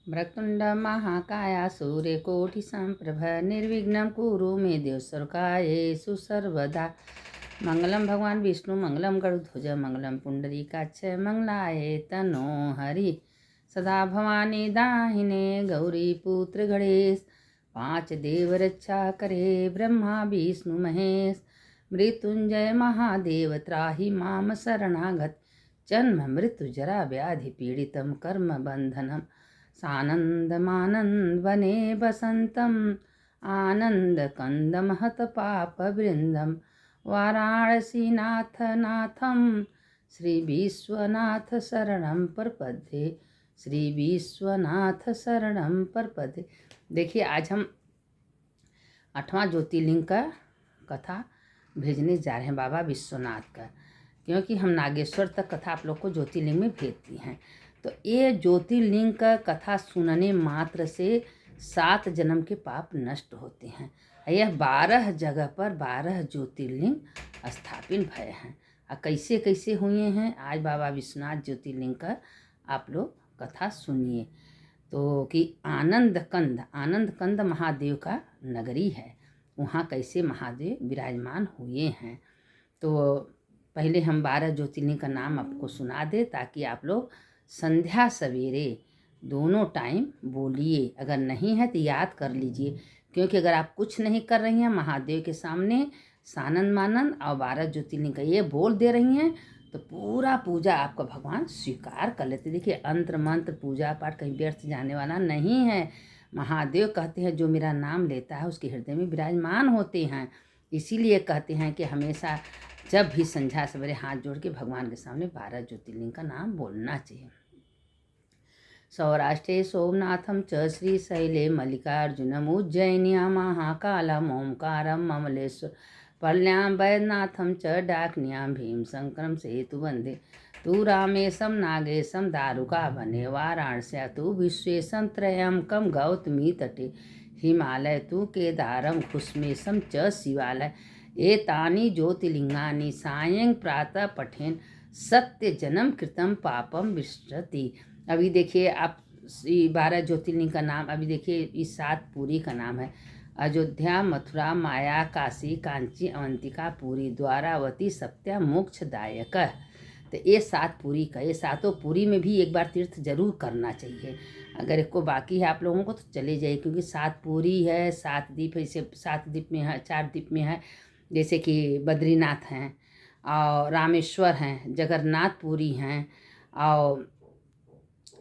वक्रतुंड महाकाय सूर्यकोटि संप्रभ निर्विघ्नं कुरु मे देव सर्वकार्येषु सर्वदा। मंगलम भगवान विष्णु मंगलम गरुड़ध्वज मंगलम पुंडरीकाक्ष मंगलाय तनो हरि। सदा भवानी दाहिने गौरी पुत्र गणेश। पांच देव रक्षा करे ब्रह्मा विष्णु महेश। मृत्युंजय महादेव त्राहि माम शरणागत। जन्म मृत्यु जरा व्याधि पीड़ितं कर्म बंधनम। सानंदमानंद वने बसंतम आनंद कंद महत पाप वृंदम। वाराणसी नाथ नाथम श्री विश्वनाथ शरणम प्रपद्ये। श्री विश्वनाथ शरणम प्रपद्ये। देखिए आज हम 8वां ज्योतिर्लिंग का कथा भेजने जा रहे हैं बाबा विश्वनाथ का, क्योंकि हम नागेश्वर तक कथा आप लोग को ज्योतिर्लिंग में भेजती हैं। तो ये ज्योतिर्लिंग का कथा सुनने मात्र से 7 जन्म के पाप नष्ट होते हैं। यह 12 जगह पर 12 ज्योतिर्लिंग स्थापित भय हैं। कैसे कैसे हुए हैं आज बाबा विश्वनाथ ज्योतिर्लिंग का आप लोग कथा सुनिए। तो कि आनंद कंद महादेव का नगरी है, वहाँ कैसे महादेव विराजमान हुए हैं। तो पहले हम 12 ज्योतिर्लिंग का नाम आपको सुना दे, ताकि आप लोग संध्या सवेरे दोनों टाइम बोलिए। अगर नहीं है तो याद कर लीजिए, क्योंकि अगर आप कुछ नहीं कर रही हैं महादेव के सामने सानंद मानंद और 12 ज्योतिर्लिंग का ये बोल दे रही हैं, तो पूरा पूजा आपका भगवान स्वीकार कर लेते। देखिए अंतर मंत्र पूजा पाठ कहीं व्यर्थ जाने वाला नहीं है। महादेव कहते हैं जो मेरा नाम लेता है उसके हृदय में विराजमान होते हैं। इसीलिए कहते हैं कि हमेशा जब भी संध्या सवेरे हाथ जोड़ के भगवान के सामने 12 ज्योतिर्लिंग का नाम बोलना चाहिए। सौराष्ट्रे सोमनाथम च श्रीशैले मल्लिकार्जुनम उज्जैन्यां महाकालम ओंकारम ममलेश्वर पल्यां वैद्यनाथम च डाकिन्यां भीमशंकरम सेतु वंदे। तू रामेशम नागेशम दारुका बने वाराणस्या तू विश्वेशम त्रयंकम गौतमी तटे। हिमालय तू केदारम घुष्मेशम च शिवालय। एतानि ज्योतिर्लिंगानि सायं प्रातः पठेन सत्य जन्म कृतम पापम विष्टति। अभी देखिए आप 12 ज्योतिर्लिंग का नाम अभी देखिए इस 7 पुरी का नाम है। अयोध्या मथुरा माया काशी कांची अवंतिका पुरी द्वारावती सत्या मोक्षदायक। तो ये 7 पुरी का, ये 7 पुरी में भी एक बार तीर्थ जरूर करना चाहिए। अगर एक को बाकी है आप लोगों को तो चले जाइए, क्योंकि 7 पुरी है, 7 द्वीप है। इसे 7 द्वीप में है, 4 द्वीप में है, जैसे कि बद्रीनाथ हैं और रामेश्वर हैं, जगन्नाथपुरी हैं और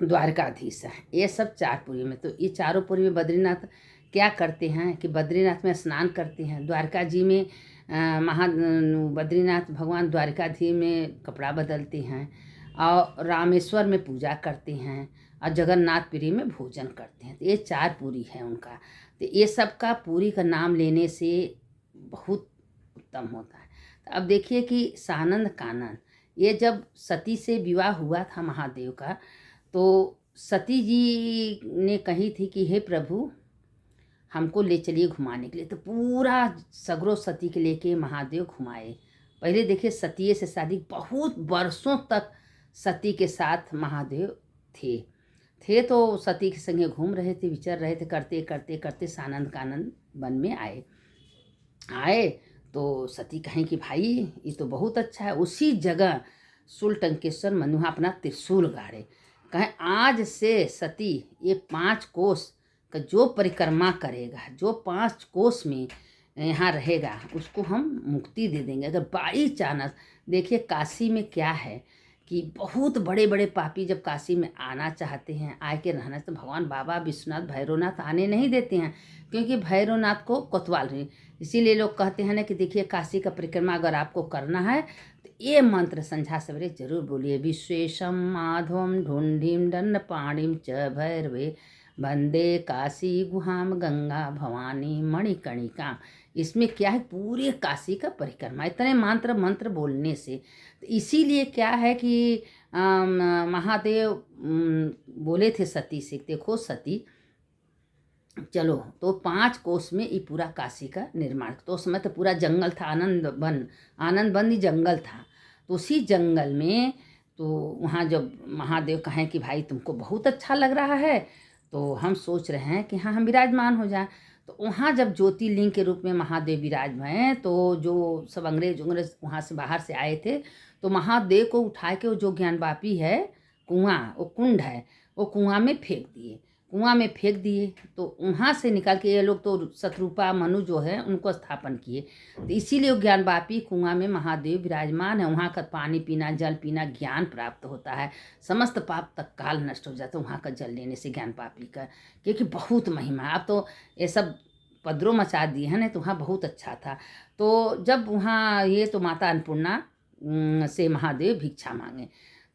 द्वारकाधीश हैं। ये सब 4 पुरी में, तो ये चारों पुरी में बद्रीनाथ क्या करते हैं कि बद्रीनाथ में स्नान करते हैं। द्वारका जी में बद्रीनाथ भगवान द्वारकाधीश में कपड़ा बदलते हैं और रामेश्वर में पूजा करते हैं और जगन्नाथपुरी में भोजन करते हैं। तो ये 4 पुरी है उनका। तो ये सब का पुरी का नाम लेने से बहुत उत्तम होता है। तो अब देखिए कि सानंद कानन, ये जब सती से विवाह हुआ था महादेव का, तो सती जी ने कही थी कि हे प्रभु हमको ले चलिए घुमाने के लिए। तो पूरा सगरो सती के लेके महादेव घुमाए। पहले देखिए सतीये से शादी बहुत वर्षों तक सती के साथ महादेव थे तो सती के संगे घूम रहे थे, विचर रहे थे। करते करते करते सानंद कानन वन में आए तो सती कहें कि भाई ये तो बहुत अच्छा है। उसी जगह शूलटंकेश्वर मन वहाँ अपना त्रिशूल गाड़े। कहें आज से सती ये 5 कोस का जो परिक्रमा करेगा, जो 5 कोस में यहाँ रहेगा, उसको हम मुक्ति दे देंगे। अगर बाई चांस देखिए काशी में क्या है कि बहुत बड़े बड़े पापी जब काशी में आना चाहते हैं, आए के रहना, तो भगवान बाबा विश्वनाथ भैरवनाथ आने नहीं देते हैं, क्योंकि भैरवनाथ को कोतवाल रहे। इसीलिए लोग कहते हैं ना कि देखिए काशी का परिक्रमा अगर आपको करना है तो ये मंत्र संध्या सवेरे जरूर बोलिए। विश्वेशम माधवम ढूंढीम दंड पाणिम च भैरवे वंदे काशी गुहाम गंगा भवानी मणिकर्णिका। इसमें क्या है, पूरे काशी का परिक्रमा इतने मंत्र बोलने से। तो इसीलिए क्या है कि महादेव बोले थे सती से, देखो सती चलो, तो 5 कोस में ये पूरा काशी का निर्माण। तो उस समय तो पूरा जंगल था, आनंद वन ही जंगल था। तो उसी जंगल में तो वहाँ जब महादेव कहें कि भाई तुमको बहुत अच्छा लग रहा है, तो हम सोच रहे हैं कि हाँ हम विराजमान हो जाएं। तो वहाँ जब ज्योतिर्लिंग के रूप में महादेव विराजमान हैं, तो जो सब अंग्रेज अंग्रेज वहाँ से बाहर से आए थे, तो महादेव को उठा के वो जो ज्ञानवापी है कुआं, वो कुंड है, वो कुआं में फेंक दिए। कुआं में फेंक दिए तो वहाँ से निकाल के ये लोग तो शत्रुपा मनु जो है उनको स्थापन किए। तो इसीलिए वो ज्ञानवापी कुआं में महादेव विराजमान है। वहाँ का पानी पीना, जल पीना, ज्ञान प्राप्त होता है, समस्त पाप तत्काल नष्ट हो जाता है वहाँ का जल लेने से, ज्ञानवापी का, क्योंकि बहुत महिमा है। अब तो ये सब पदरों मचा दिए हैं ना, तो वहाँ बहुत अच्छा था। तो जब वहाँ ये तो माता अन्नपूर्णा से महादेव भिक्षा मांगे,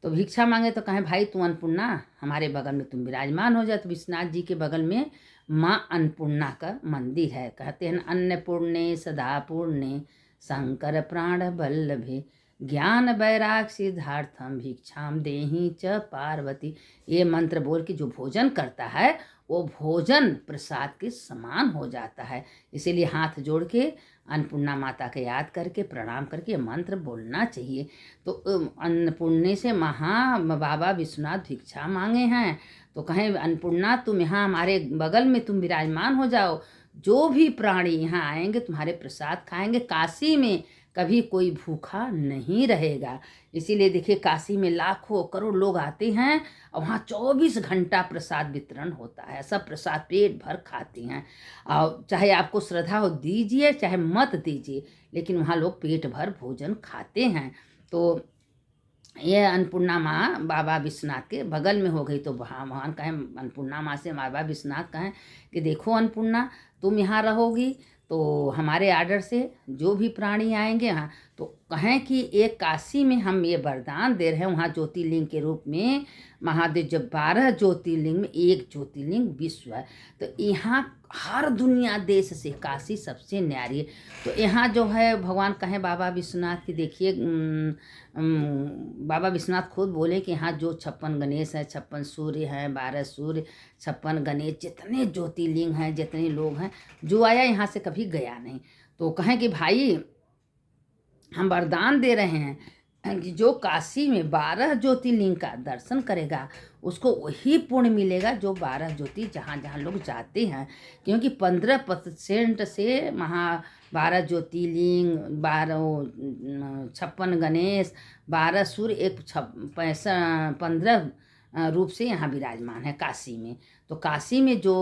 तो भिक्षा मांगे तो कहें भाई तू अन्नपूर्णा हमारे बगल में तुम विराजमान हो जाए। तो विश्वनाथ जी के बगल में माँ अन्नपूर्णा का मंदिर है। कहते हैं अन्नपूर्णे सदा पूर्णे शंकर प्राण वल्लभे ज्ञान वैराग सिद्धार्थम भिक्षाम देहि च पार्वती। ये मंत्र बोल के जो भोजन करता है वो भोजन प्रसाद के समान हो जाता है। इसीलिए हाथ जोड़ के अन्नपूर्णा माता के याद करके प्रणाम करके ये मंत्र बोलना चाहिए। तो अन्नपूर्णे से बाबा विश्वनाथ भिक्षा मांगे हैं, तो कहें अन्नपूर्णा तुम यहाँ हमारे बगल में तुम विराजमान हो जाओ, जो भी प्राणी यहाँ आएंगे तुम्हारे प्रसाद खाएंगे, काशी में कभी कोई भूखा नहीं रहेगा। इसीलिए देखिए काशी में लाखों करोड़ लोग आते हैं और वहाँ 24 घंटा प्रसाद वितरण होता है, सब प्रसाद पेट भर खाते हैं। और चाहे आपको श्रद्धा हो दीजिए चाहे मत दीजिए, लेकिन वहाँ लोग पेट भर भोजन खाते हैं। तो ये अन्नपूर्णा माँ बाबा विश्वनाथ के बगल में हो गई। तो भगवान कहें अन्नपूर्णा माँ से, बाबा विश्वनाथ कहें कि देखो अन्नपूर्णा तुम यहाँ रहोगी तो हमारे आर्डर से जो भी प्राणी आएंगे, हाँ, तो कहें कि एक काशी में हम ये वरदान दे रहे हैं, वहाँ ज्योतिर्लिंग के रूप में महादेव, जब 12 ज्योतिर्लिंग में एक ज्योतिर्लिंग विश्व है, तो यहाँ हर दुनिया देश से काशी सबसे न्यारी है। तो यहाँ जो है भगवान कहें बाबा विश्वनाथ की, देखिए बाबा विश्वनाथ खुद बोले कि यहाँ जो 56 गणेश हैं, 56 सूर्य हैं, 12 सूर्य, 56 गणेश, जितने ज्योतिर्लिंग हैं, जितने लोग हैं, जो आया यहाँ से कभी गया नहीं। तो कहें कि भाई हम वरदान दे रहे हैं कि जो काशी में 12 ज्योतिर्लिंग का दर्शन करेगा उसको वही पुण्य मिलेगा जो 12 ज्योति जहाँ जहाँ लोग जाते हैं। क्योंकि 15% से 12 ज्योतिर्लिंग, 56 गणेश, 12 सूर्य, एक 15 रूप से यहाँ विराजमान है काशी में। तो काशी में जो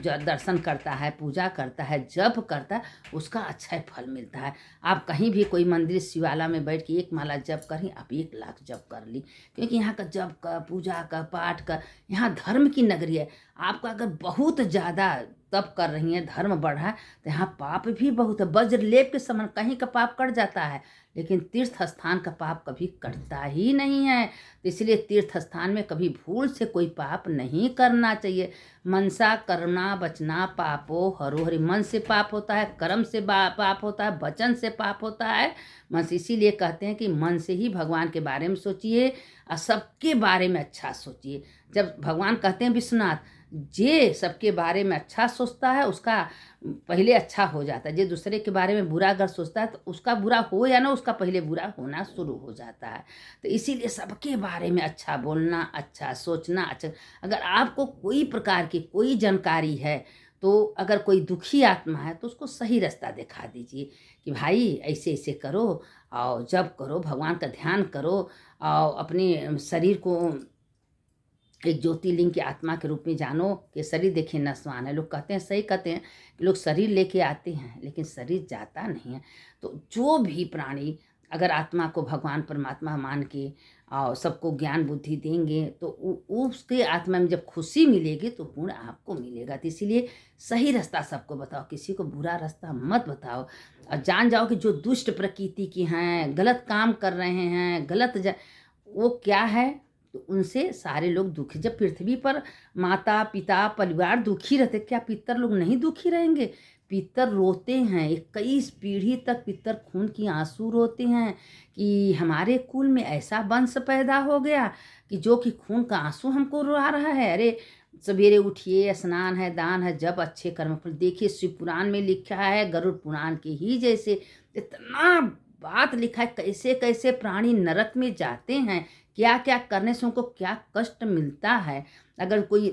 दर्शन करता है, पूजा करता है, जप करता है, उसका अच्छा फल मिलता है। आप कहीं भी कोई मंदिर शिवाला में बैठ के एक माला जप करें, आप 1 लाख जप कर ली। क्योंकि यहाँ का जप का, पूजा का, पाठ का, यहाँ धर्म की नगरी है। आपका अगर बहुत ज़्यादा तप कर रही हैं, धर्म बढ़ा है, तो यहाँ पाप भी बहुत है। वज्र लेप के समान कहीं का पाप कट जाता है, लेकिन तीर्थ स्थान का पाप कभी कटता ही नहीं है। तो इसलिए तीर्थ स्थान में कभी भूल से कोई पाप नहीं करना चाहिए। मनसा करना बचना पापो हरो हरि। मन से पाप होता है, कर्म से पाप होता है, वचन से पाप होता है। बस इसीलिए कहते हैं कि मन से ही भगवान के बारे में सोचिए और सबके बारे में अच्छा सोचिए। जब भगवान कहते हैं विश्वनाथ, जे सबके बारे में अच्छा सोचता है उसका पहले अच्छा हो जाता है। जे दूसरे के बारे में बुरा अगर सोचता है तो उसका बुरा हो या ना, उसका पहले बुरा होना शुरू हो जाता है। तो इसीलिए सबके बारे में अच्छा बोलना, अच्छा सोचना, अच्छा। अगर आपको कोई प्रकार की कोई जानकारी है, तो अगर कोई दुखी आत्मा है तो उसको सही रास्ता दिखा दीजिए कि भाई ऐसे ऐसे करो और जब करो, भगवान का ध्यान करो और अपने शरीर को एक ज्योतिर्लिंग की आत्मा के रूप में जानो। कि शरीर देखिए नश्वान है। लोग कहते हैं, सही कहते हैं कि लोग शरीर लेके आते हैं लेकिन शरीर जाता नहीं है। तो जो भी प्राणी अगर आत्मा को भगवान परमात्मा मान के और सबको ज्ञान बुद्धि देंगे तो उसके आत्मा में जब खुशी मिलेगी तो पुण्य आपको मिलेगा। तो इसीलिए सही रास्ता सबको बताओ, किसी को बुरा रास्ता मत बताओ। और जान जाओ कि जो दुष्ट प्रकृति की हैं, गलत काम कर रहे हैं, वो क्या है, तो उनसे सारे लोग दुखी। जब पृथ्वी पर माता पिता परिवार दुखी रहते, क्या पितर लोग नहीं दुखी रहेंगे? पितर रोते हैं, 21 पीढ़ी तक पितर खून की आंसू रोते हैं कि हमारे कुल में ऐसा वंश पैदा हो गया कि जो कि खून का आंसू हमको रुला रहा है। अरे सवेरे उठिए, स्नान है, दान है, जब अच्छे कर्म फल। देखिए शिव पुराण में लिखा है, गरुड़ पुराण के ही जैसे इतना बात लिखा है, कैसे कैसे प्राणी नरक में जाते हैं, क्या क्या करने से उनको क्या कष्ट मिलता है। अगर कोई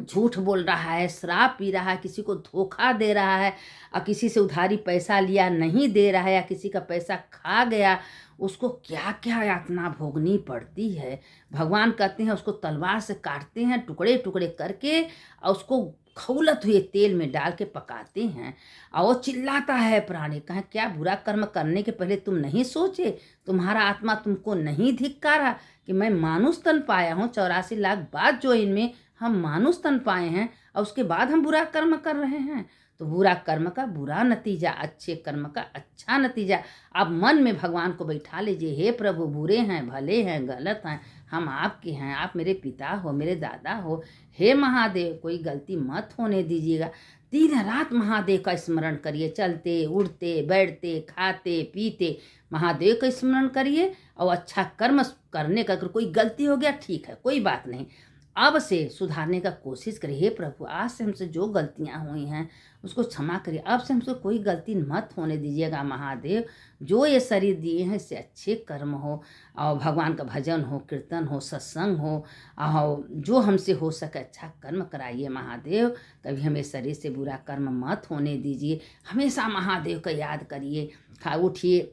झूठ बोल रहा है, शराब पी रहा है, किसी को धोखा दे रहा है और किसी से उधारी पैसा लिया नहीं दे रहा है या किसी का पैसा खा गया, उसको क्या क्या यातना भोगनी पड़ती है। भगवान कहते हैं उसको तलवार से काटते हैं टुकड़े टुकड़े करके और उसको खौलत हुए तेल में डाल के पकाते हैं और वो चिल्लाता है प्राणी। कहें क्या बुरा कर्म करने के पहले तुम नहीं सोचे? तुम्हारा आत्मा तुमको नहीं धिक्कारा कि मैं मानुष तन पाया हूँ 84 लाख बाद जो इनमें हम मानुष तन पाए हैं और उसके बाद हम बुरा कर्म कर रहे हैं। तो बुरा कर्म का बुरा नतीजा, अच्छे कर्म का अच्छा नतीजा। आप मन में भगवान को बैठा लीजिए, हे प्रभु बुरे हैं भले हैं गलत हैं, हम आपके हैं, आप मेरे पिता हो मेरे दादा हो, हे महादेव कोई गलती मत होने दीजिएगा। दिन रात महादेव का स्मरण करिए, चलते उड़ते बैठते खाते पीते महादेव का स्मरण करिए और अच्छा कर्म करने का। अगर कोई गलती हो गया ठीक है, कोई बात नहीं, अब से सुधारने का कोशिश करिए। हे प्रभु आज से हमसे जो गलतियां हुई हैं उसको क्षमा करिए, अब से हमसे कोई गलती मत होने दीजिएगा महादेव। जो ये शरीर दिए हैं इससे अच्छे कर्म हो और भगवान का भजन हो, कीर्तन हो, सत्संग हो और जो हमसे हो सके अच्छा कर्म कराइए महादेव। कभी हमें शरीर से बुरा कर्म मत होने दीजिए। हमेशा महादेव का याद करिए, उठिए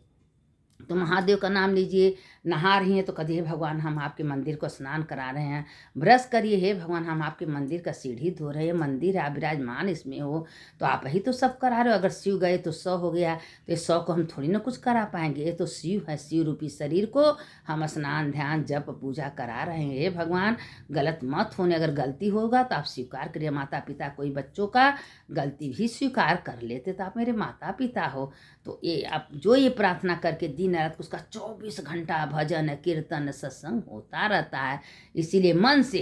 तो महादेव का नाम लीजिए, नहा रही हैं तो कहिए हे भगवान हम आपके मंदिर को स्नान करा रहे हैं, ब्रश करिए हे भगवान हम आपके मंदिर का सीढ़ी धो रहे हैं, मंदिर आप विराजमान इसमें हो तो आप ही तो सब करा रहे हो। अगर शिव गए तो 100 हो गया, तो ये 100 को हम थोड़ी ना कुछ करा पाएंगे, ये तो शिव है, शिव रूपी शरीर को हम स्नान ध्यान जप पूजा करा रहे हैं। हे भगवान गलत मत होने, अगर गलती होगा तो आप स्वीकार करिए। माता पिता कोई बच्चों का गलती भी स्वीकार कर लेते तो आप मेरे माता पिता हो। तो ये आप जो ये प्रार्थना करके दिन रात उसका 24 घंटा भजन कीर्तन सत्संग होता रहता है। इसीलिए मन से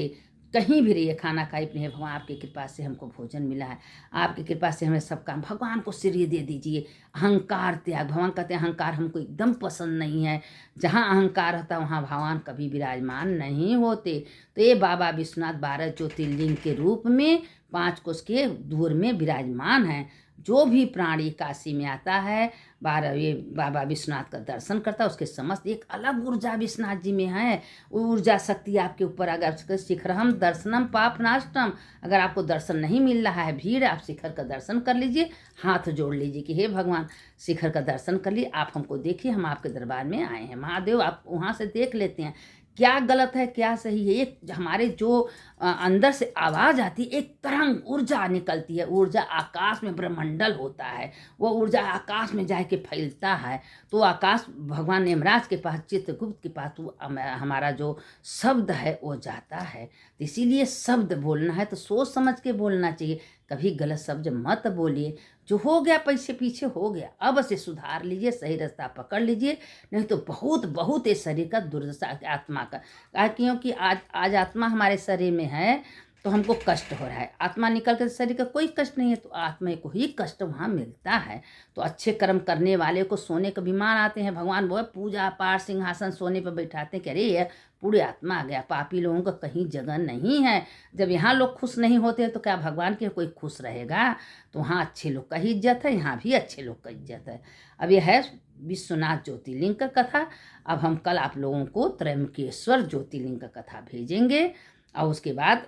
कहीं भी रहिए, खाना खाई पिए, भगवान आपकी कृपा से हमको भोजन मिला है, आपकी कृपा से हमें सब काम, भगवान को सिर दे दीजिए। अहंकार त्याग, भगवान कहते हैं अहंकार हमको एकदम पसंद नहीं है। जहाँ अहंकार होता है वहाँ भगवान कभी विराजमान नहीं होते। तो ये बाबा विश्वनाथ 12 ज्योतिर्लिंग के रूप में 5 कोस के दूर में विराजमान है। जो भी प्राणी काशी में आता है ये बाबा विश्वनाथ का दर्शन करता है, उसके समस्त एक अलग ऊर्जा विश्वनाथ जी में है। ऊर्जा शक्ति आपके ऊपर, अगर शिखरम दर्शनम पाप नाशनम, अगर आपको दर्शन नहीं मिल रहा है भीड़, आप शिखर का दर्शन कर लीजिए, हाथ जोड़ लीजिए कि हे भगवान शिखर का दर्शन कर लिए, आप हमको देखिए, हम आपके दरबार में आए हैं। महादेव आप वहाँ से देख लेते हैं क्या गलत है क्या सही है। एक हमारे जो अंदर से आवाज़ आती है, एक तरंग ऊर्जा निकलती है, ऊर्जा आकाश में ब्रह्मंडल होता है, वो ऊर्जा आकाश में जाके फैलता है। तो आकाश भगवान यमराज के पास, चित्रगुप्त के पास वो हमारा जो शब्द है वो जाता है। तो इसीलिए शब्द बोलना है तो सोच समझ के बोलना चाहिए, कभी गलत शब्द मत बोलिए। जो हो गया पैसे पीछे हो गया, अब से सुधार लीजिए, सही रास्ता पकड़ लीजिए, नहीं तो बहुत बहुत इस शरीर का दुर्दशा आत्मा का। क्योंकि आज आत्मा हमारे शरीर में है तो हमको कष्ट हो रहा है, आत्मा निकल कर शरीर का कोई कष्ट नहीं है, तो आत्मा को ही कष्ट वहाँ मिलता है। तो अच्छे कर्म करने वाले को सोने का विमान आते हैं, भगवान वो पूजा पाठ सिंहासन सोने पर बैठाते हैं कि अरे ये पूरे आत्मा आ गया। पापी लोगों का कहीं जगह नहीं है। जब यहाँ लोग खुश नहीं होते हैं तो क्या भगवान के कोई खुश रहेगा? तो वहाँ अच्छे लोग का ही इज्जत है, यहाँ भी अच्छे लोग का इज्जत है। अब यह है विश्वनाथ ज्योतिर्लिंग का कथा। अब हम कल आप लोगों को त्रयंबकेश्वर ज्योतिर्लिंग का कथा भेजेंगे और उसके बाद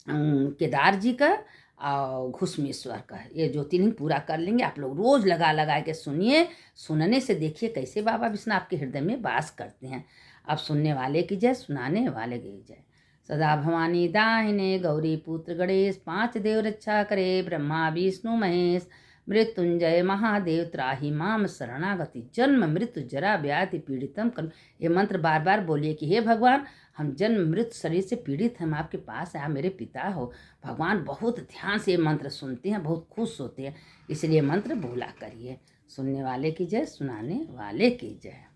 केदार जी का और घुसमेश्वर का ये ज्योतिर्लिंग पूरा कर लेंगे। आप लोग रोज़ लगा लगा के सुनिए, सुनने से देखिए कैसे बाबा विष्णु आपके हृदय में वास करते हैं। अब सुनने वाले की जय, सुनाने वाले की जय। सदा भवानी दाहिने गौरी पुत्र गणेश, 5 देव रक्षा करे ब्रह्मा विष्णु महेश, मृत्युंजय महादेव त्राहि माम शरणागति, जन्म मृत्यु जरा व्याधि पीड़ितम कर। ये मंत्र बार बार बोलिए कि हे भगवान हम जन्म मृत्यु शरीर से पीड़ित हैं, हम आपके पास हैं, आप मेरे पिता हो। भगवान बहुत ध्यान से ये मंत्र सुनते हैं, बहुत खुश होते हैं, इसलिए मंत्र बोला करिए। सुनने वाले की जय, सुनाने वाले की जय।